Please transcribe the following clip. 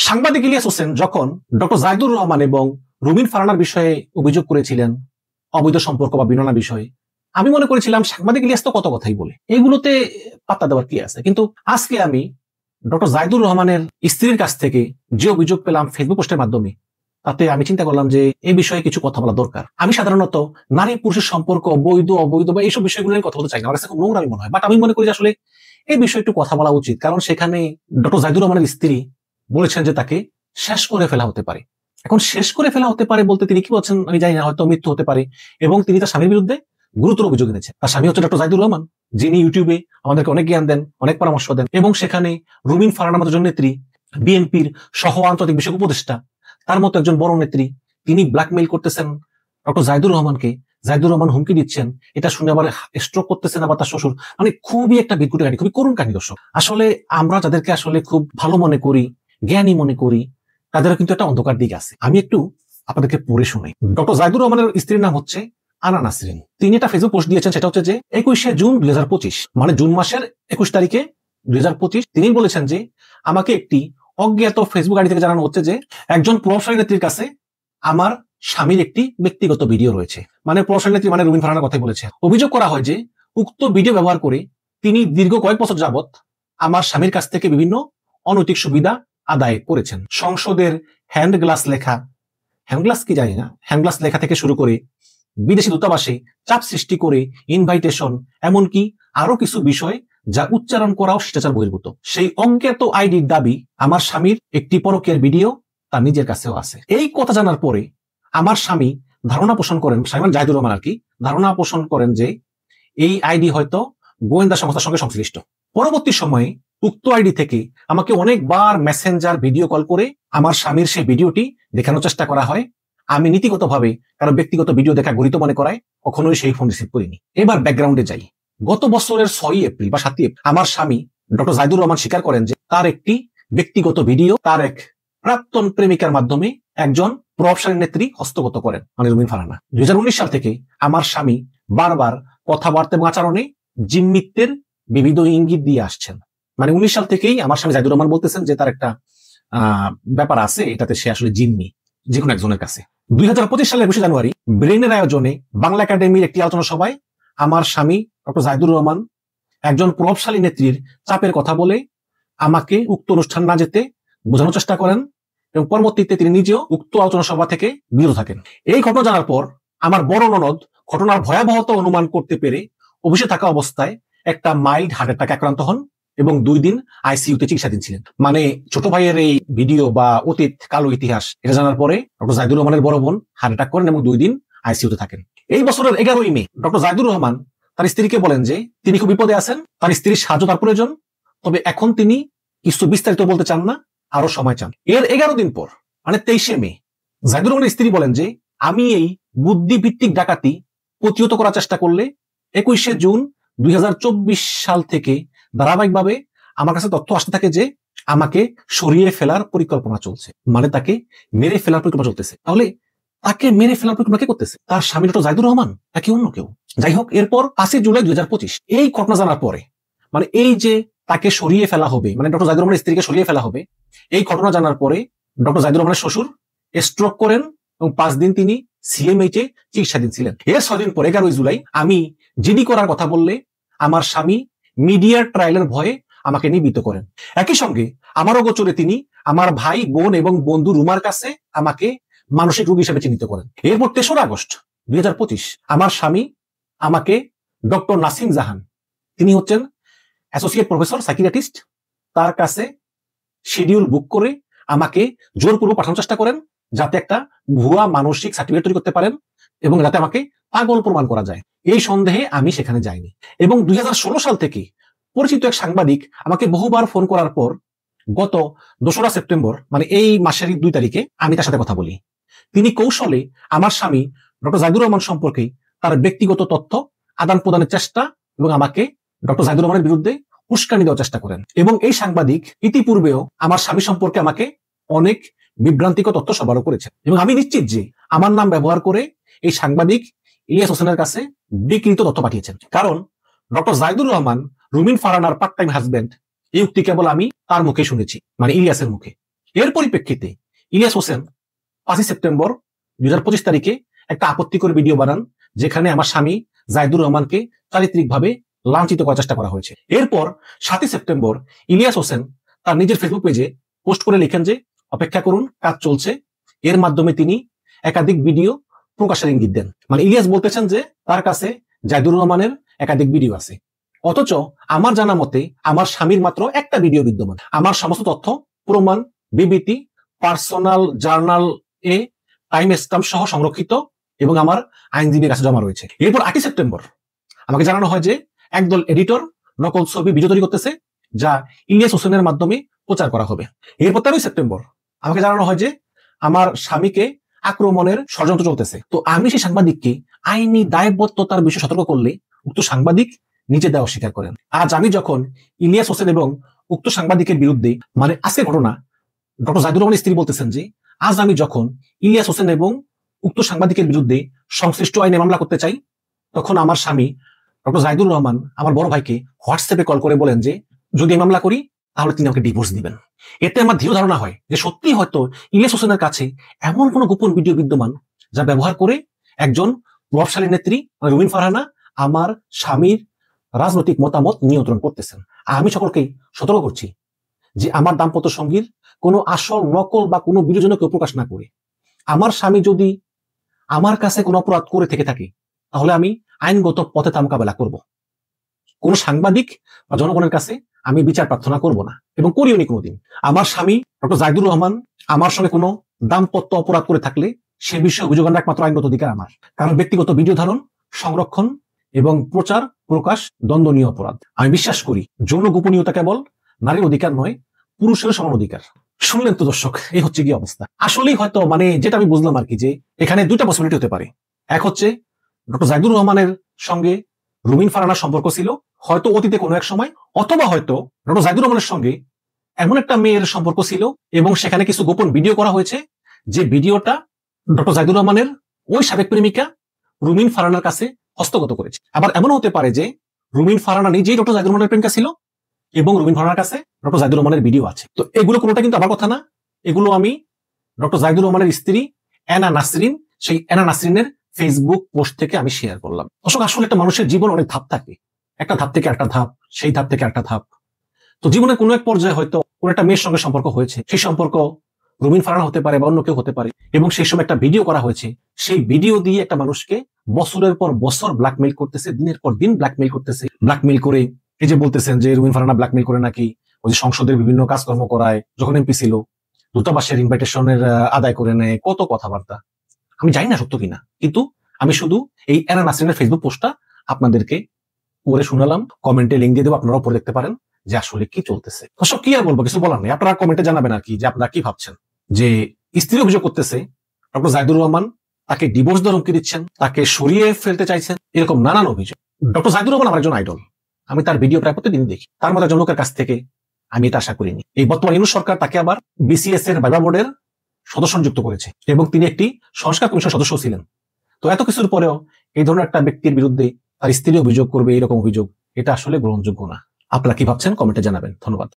সাংবাদিক ইলিয়াস হোসেন যখন ডক্টর জাহিদুর রহমান এবং রুমিন ফারহানার বিষয়ে অভিযোগ করেছিলেন, অবৈধ সম্পর্ক বা বিননা বিষয়ে, আমি মনে করেছিলাম সাংবাদিক ইলিয়াস তো কত কথাই বলে, এগুলোতে পাত্তা দেওয়ার কি আছে। কিন্তু আজকে আমি ডক্টর জাহিদুর রহমানের স্ত্রীর কাছ থেকে যে অভিযোগ পেলাম ফেসবুক পোস্টের মাধ্যমে, তাতে আমি চিন্তা করলাম যে এই বিষয়ে কিছু কথা বলা দরকার। আমি সাধারণত নারী পুরুষের সম্পর্ক, বৈধ অবৈধ বা এইসব বিষয়গুলো নিয়ে কথা বলতে চাই না, আমার কাছে খুব নোংরামি মনে হয়। বাট আমি মনে করি যে আসলে এই বিষয়ে একটু কথা বলা উচিত, কারণ সেখানে ডক্টর জাহিদুর রহমানের স্ত্রী বলেছেন যে তাকে শেষ করে ফেলা হতে পারে। এখন শেষ করে ফেলা হতে পারে বলতে তিনি কি বলছেন আমি জানি না, হয়তো মৃত্যু হতে পারে। এবং তিনি তার স্বামীর বিরুদ্ধে গুরুতর অভিযোগ এনেছেন। তার স্বামী হচ্ছে ডক্টর জাহিদুর রহমান, যিনি ইউটিউবে আমাদেরকে অনেক জ্ঞান দেন, অনেক পরামর্শ দেন, এবং সেখানে রুমিন ফারহানার মতো একজন নেত্রী, বিএনপির সহ আন্তর্জাতিক বিষয়ক উপদেষ্টা, তার মতো একজন বড় নেত্রী, তিনি ব্ল্যাকমেইল করতেছেন ডক্টর জাহিদুর রহমানকে। জাহিদুর রহমান হুমকি দিচ্ছেন, এটা শুনে আবার স্ট্রোক করতেছেন আবার তার শ্বশুর। মানে খুবই একটা বিকৃত কাহিনী, খুবই করুণ কাহিনী। দর্শক, আসলে আমরা যাদেরকে আসলে খুব ভালো মনে করি, জ্ঞানী মনে করি, তাদেরও কিন্তু একটা অন্ধকার দিক আছে। আমি একটু আপনাদেরকে পড়ে শুনাই। ডক্টর জাহিদুর রহমানের স্ত্রীর নাম হচ্ছে আনা নাসরিন। তিনি একটা ফেসবুক পোস্ট দিয়েছেন, সেটা হচ্ছে যে 21শে জুন 2025, মানে জুন মাসের 21 তারিখে 2025 তিনি বলেছেন যে আমাকে একটি অজ্ঞাত ফেসবুক আইডি থেকে জানানো হচ্ছে যে একজন প্রভাবশালী নেত্রীর কাছে আমার স্বামীর একটি ব্যক্তিগত ভিডিও রয়েছে। মানে প্রভাবশালী নেত্রী মানে রুমিন ফারহানার কথাই বলেছে। অভিযোগ করা হয় যে উক্ত ভিডিও ব্যবহার করে তিনি দীর্ঘ কয়েক বছর যাবত আমার স্বামীর কাছ থেকে বিভিন্ন অনৈতিক সুবিধা আদায় করেছেন। সংসদের হ্যান্ড গ্লাস লেখা, হ্যান্ড গ্লাস কি জানি না, হ্যান্ড গ্লাস লেখা থেকে শুরু করে বিদেশি দূতাবাসে চাপ সৃষ্টি করে ইনভাইটেশন, এমনকি আরো কিছু বিষয় যা উচ্চারণ করাও শিষ্টাচার বহির্ভূত। সেই অজ্ঞাত আইডির দাবি আমার স্বামীর একটি পরকীয়ার ভিডিও তার নিজের কাছেও আছে। এই কথা জানার পরে আমার স্বামী ধারণা পোষণ করেন, স্বামী জাহিদুর রহমান আর কি ধারণা পোষণ করেন যে এই আইডি হয়তো গোয়েন্দা সংস্থার সঙ্গে সংশ্লিষ্ট। পরবর্তী সময়ে উক্ত আইডি থেকে আমাকে অনেকবার মেসেঞ্জার ভিডিও কল করে আমার স্বামীর সেই ভিডিওটি দেখানোর চেষ্টা করা হয়। আমি নীতিগতভাবে কারো ব্যক্তিগত ভিডিও দেখা গরিত মনে করায় কখনোই সেই ফোন রিসিভ করিনি। এবার ব্যাকগ্রাউন্ডে যাই। গত বছরের 6 এপ্রিল বা 7 এপ্রিল আমার স্বামী ডক্টর জাহিদুর রহমান স্বীকার করেন যে তার একটি ব্যক্তিগত ভিডিও তার এক প্রাক্তন প্রেমিকার মাধ্যমে একজন প্রভাবশালী নেত্রী হস্তগত করেন, মানে রুমিন ফারহানা। 2019 সাল থেকে আমার স্বামী বারবার কথাবার্তা এবং আচরণে জিম্মিত্বের বিবিধ ইঙ্গিত দিয়ে আসছেন। মানে 19 সাল থেকেই আমার স্বামী জাহিদুর রহমান বলতেছেন যে তার একটা ব্যাপার আছে, এটাতে সে আসলে জিম্মি যে কোনো একজনের কাছে। 2025 সালের 21 জানুয়ারি ব্রেনের আয়োজনে বাংলা একাডেমির একটি আলোচনা সভায় আমার স্বামী ডক্টর জাহিদুর রহমান একজন প্রভাবশালী নেত্রীর চাপের কথা বলে আমাকে উক্ত অনুষ্ঠান না যেতে বোঝানোর চেষ্টা করেন, এবং পরবর্তীতে তিনি নিজেও উক্ত আলোচনা সভা থেকে বিরত থাকেন। এই ঘটনা জানার পর আমার বড় ননদ ঘটনার ভয়াবহতা অনুমান করতে পেরে অফিসে থাকা অবস্থায় একটা মাইল্ড হার্ট অ্যাটাক আক্রান্ত হন এবং 2 দিন আইসিইউতে চিকিৎসাধীন ছিলেন। মানে ছোট ভাইয়ের এই ভিডিও বা অতীত কালো ইতিহাস এটা জানার পরে ডক্টর জাহিদুর রহমানের বড় বোন হার্ট অ্যাটাক করেন এবং 2 দিন আইসিইউতে থাকেন। এই বছরের 11ই মে ডক্টর জাহিদুর রহমান তার স্ত্রীকে বলেন যে তিনি খুব বিপদে আছেন, তার স্ত্রীর সাহায্য তার প্রয়োজন, তবে এখন তিনি কিছু বিস্তারিত বলতে চান না, আরো সময় চান। এর 11 দিন পর মানে 23শে মে জাহিদুর রহমানের স্ত্রী বলেন যে আমি এই বুদ্ধিভিত্তিক ডাকাতি প্রতিহত করার চেষ্টা করলে 21শে জুন 2024 সাল থেকে ধারাবাহিকভাবে আমার কাছে তথ্য আসতে থাকে যে আমাকে সরিয়ে ফেলার পরিকল্পনা চলছে, মানে তাকে মেরে ফেলার পরিকল্পনা চলতেছে। তাহলে তাকে মেরে ফেলার পরিকল্পনা কে করতেছে? তার স্বামী ডক্টর জাহিদুর রহমান নাকি অন্য কেউ? যাই হোক, এরপর 5 জুলাই 2025 এই ঘটনা জানার পরে, মানে এই যে তাকে সরিয়ে ফেলা হবে, মানে ডক্টর জাহিদুর রহমানের স্ত্রীকে সরিয়ে ফেলা হবে, এই ঘটনা জানার পরে ডক্টর জাহিদুর রহমানের শ্বশুর স্ট্রোক করেন এবং 5 দিন তিনি সিএমএইচে চিকিৎসাধীন ছিলেন। এর 6 দিন পরে 11 জুলাই আমি জিডি করার কথা বললে আমার স্বামী মিডিয়ার ট্রায়ালের ভয়ে আমাকে নিবৃত্ত করেন। একই সঙ্গে আমার অগোচরে তিনি আমার ভাই, বোন এবং বন্ধু রুমার কাছে আমাকে মানসিক রোগী হিসেবে চিহ্নিত করেন। এরপর 3রা আগস্ট 2025 আমার স্বামী আমাকে ডক্টর নাসিম জাহান, তিনি হচ্ছেন অ্যাসোসিয়েট প্রফেসর সাইকিয়াট্রিস্ট, তার কাছে শিডিউল বুক করে আমাকে জোরপূর্বক পাঠানোর চেষ্টা করেন যাতে একটা ভুয়া মানসিক সার্টিফিকেট তৈরি করতে পারেন এবং যাতে আমাকে পাগল প্রমাণ করা যায়। এই সন্দেহে আমি সেখানে যাইনি। এবং 2016 সাল থেকে পরিচিত এক সাংবাদিক আমাকে বহুবার ফোন করার পর গত 2রা সেপ্টেম্বর মানে এই মাসের 2 তারিখে আমি তার সাথে কথা বলি। তিনি কৌশলে আমার স্বামী ডক্টর জাহিদুর রহমান সম্পর্কে তার ব্যক্তিগত তথ্য আদান প্রদানের চেষ্টা এবং আমাকে ডক্টর জাহিদুর রহমানের বিরুদ্ধে উস্কানি দেওয়ার চেষ্টা করেন। এবং এই সাংবাদিক ইতিপূর্বেও আমার স্বামী সম্পর্কে আমাকে অনেক বিভ্রান্তিকর তথ্য সরবরাহ করেছেন এবং আমি নিশ্চিত যে আমার নাম ব্যবহার করে এই সাংবাদিক ইলিয়াস হোসেনের কাছে বিকৃত তথ্য পাঠিয়েছেন। কারণ ডক্টর জাহিদুর রহমান রুমিন ফারহানার পার্ট টাইম হাজবেন্ড, এই উক্তি কেবল আমি তার মুখে শুনেছি, মানে ইলিয়াসের মুখে। এর পরিপ্রেক্ষিতে ইলিয়াস হোসেন 5 সেপ্টেম্বর 2025 তারিখে একটা আপত্তিকর ভিডিও বানান, যেখানে আমার স্বামী জাহিদুর রহমানকে চারিত্রিকভাবে লাঞ্ছিত করার চেষ্টা করা হয়েছে। এরপর 7 সেপ্টেম্বর ইলিয়াস হোসেন তার নিজের ফেসবুক পেজে পোস্ট করে লিখেন যে অপেক্ষা করুন, কাজ চলছে। এর মাধ্যমে তিনি একাধিক ভিডিও প্রকাশের ইঙ্গিত দেন। মানে ইলিয়াস বলতেছেন যে তার কাছে জাহিদুর রহমানের একাধিক ভিডিও আছে, অথচ আমার জানা মতে আমার স্বামীর মাত্র একটা ভিডিও বিদ্যমান। আমার সমস্ত তথ্য, প্রমাণ, বিবৃতি, পার্সোনাল জার্নাল এ টাইম স্ট্যাম্প সহ সংরক্ষিত এবং আমার আইনজীবীর কাছে জমা রয়েছে। এরপর 8 সেপ্টেম্বর আমাকে জানানো হয় যে একদল এডিটর নকল ছবি ভিডিও তৈরি করতেছে, যা ইলিয়াস হোসেনের মাধ্যমে প্রচার করা হবে। এরপর 13 সেপ্টেম্বর আমাকে জানানো হয় যে আমার স্বামীকে আক্রমণের ষড়যন্ত্র চলতেছে। তো আমি সেই সাংবাদিককে আইনি দায়বদ্ধতার বিষয়ে সতর্ক করলে উক্ত সাংবাদিক নিজে দেওয়া স্বীকার করেন। আজ আমি যখন ইলিয়াস হোসেন এবং উক্ত সাংবাদিকের বিরুদ্ধে, মানে আজকের ঘটনা, ডক্টর জাহিদুর রহমানের স্ত্রী বলতেছেন যে আজ আমি যখন ইলিয়াস হোসেন এবং উক্ত সাংবাদিকের বিরুদ্ধে সংশ্লিষ্ট আইনে মামলা করতে চাই, তখন আমার স্বামী ডক্টর জাহিদুর রহমান আমার বড় ভাইকে হোয়াটসঅ্যাপে কল করে বলেন যে যদি মামলা করি তাহলে তিনি আমাকে ডিভোর্স দিবেন। এতে আমার দৃঢ় ধারণা হয় যে সত্যি হয়তো ইলিয়াস হোসেনের কাছে এমন কোন গোপন ভিডিও বিদ্যমান, যা ব্যবহার করে একজন প্রভাবশালী নেত্রী রুমিন ফারহানা আমার স্বামীর রাজনৈতিক মতামত নিয়ন্ত্রণ করতেছেন। আমি সকলকেই সতর্ক করছি যে আমার দাম্পত্য সঙ্গীর কোনো আসল, নকল বা কোনো ভিডিও কেউ প্রকাশ না করে আমার স্বামী যদি আমার কাছে কোনো অপরাধ করে থেকে থাকে, তাহলে আমি আইনগত পথে তা মোকাবেলা করব। কোন সাংবাদিক বা জনগণের কাছে আমি বিচার প্রার্থনা করব না এবং করিও নি কোনোদিন। আমার স্বামী ডক্টর জাহিদুর রহমান আমার সঙ্গে কোনো দাম্পত্য অপরাধ করে থাকলে সে বিষয়ে অভিযোগ আনার একমাত্র আইনগত অধিকার আমার। কারণ ব্যক্তিগত ভিডিও ধারণ, সংরক্ষণ এবং প্রচার প্রকাশ দণ্ডনীয় অপরাধ। আমি বিশ্বাস করি যৌন গোপনীয়তা কেবল নারীর অধিকার নয়, পুরুষের সমান অধিকার। শুনলেন তো দর্শক, এই হচ্ছে কি অবস্থা। আসলেই হয়তো মানে যেটা আমি বুঝলাম আর কি, যে এখানে দুইটা পসিবিলিটি হতে পারে। এক হচ্ছে ডক্টর জাহিদুর রহমানের সঙ্গে রুমিন ফারহানার সম্পর্ক ছিল হয়তো অতীতে কোনো এক সময়, অথবা হয়তো ডক্টর জাহিদুর রহমানের সঙ্গে এমন একটা মেয়ের সম্পর্ক ছিল এবং সেখানে কিছু গোপন ভিডিও করা হয়েছে, যে ভিডিওটা ডক্টর জাহিদুর রহমানের ওই সাবেক প্রেমিকা রুমিন ফারহানার কাছে হস্তগত করেছে। আবার এমনও হতে পারে যে রুমিন ফারহানা নিজেই ডক্টর জাহিদুর রহমানের প্রেমিকা ছিল এবং রুমিন ফারহানার কাছে ডক্টর জাহিদুর রহমানের ভিডিও আছে। তো এগুলো কোনোটা কিন্তু আমার কথা না, এগুলো আমি ডক্টর জাহিদুর রহমানের স্ত্রী এনা নাসরিন, সেই এনা নাসরিনের ফেসবুক পোস্ট থেকে আমি শেয়ার করলাম। দর্শক, আসলে একটা মানুষের জীবন অনেক ধাপ থাকে, একটা ধাপ থেকে একটা ধাপ, সেই ধাপ থেকে একটা ধাপ। তো জীবনের কোনো এক পর্যায়ে হয়তো কোন একটা মেয়ের সঙ্গে সম্পর্ক হয়েছে, সেই সম্পর্ক রুমিন ফারহানা হতে পারে বা অন্য কেউ হতে পারে, এবং সেই সময় একটা ভিডিও করা হয়েছে। সেই ভিডিও দিয়ে একটা মানুষকে বছরের পর বছর ব্ল্যাকমেইল করতেছে, দিনের পর দিন ব্ল্যাকমেইল করতেছে। ব্ল্যাকমেইল করে এই যে বলতেছেন যে রুমিন ফারহানা ব্ল্যাকমেইল করে নাকি ওই যে সংসদের বিভিন্ন কাজকর্ম করায়, যখন এমপি ছিল দূতাবাসের ইনভাইটেশনের আদায় করে নেয়, কত কথাবার্তা। আমি জানি না সত্য কিনা, কিন্তু আমি শুধু এই এনা নাসরিনের ফেসবুক পোস্টটা আপনাদেরকে পড়ে শোনালাম। কমেন্টে লিঙ্ক দিয়ে দেবো, আপনারাও পড়ে দেখতে পারেন যে আসলে কি চলতেছে। দর্শক, কি আর বলবো, কিছু বলার নেই। আপনারা কমেন্টে জানাবেন আর কি, যে আপনারা কি ভাবছেন। যে স্ত্রী অভিযোগ করতেছে ডক্টর জাহিদুর রহমান তাকে ডিভোর্স দেওয়ার হুমকি দিচ্ছেন, তাকে সরিয়ে ফেলতে চাইছেন, এরকম নানান অভিযোগ। ডক্টর জাহিদুর রহমান আমার একজন আইডল, আমি তার ভিডিও প্রায় প্রতিদিন দেখি। তার মতো একজন লোকের কাছ থেকে আমি এটা আশা করিনি। এই বর্তমান ইউনূস সরকার তাকে আবার বিসিএস এর ভাইবা বোর্ডের সদস্য নিযুক্ত করেছে এবং তিনি একটি সংস্কার কমিশন সদস্য ছিলেন। তো এত কিছুর পরেও এই ধরনের একটা ব্যক্তির বিরুদ্ধে তার স্ত্রী অভিযোগ করবে, এরকম অভিযোগ, এটা আসলে গ্রহণযোগ্য না। আপনারা কি ভাবছেন কমেন্টে জানাবেন। ধন্যবাদ।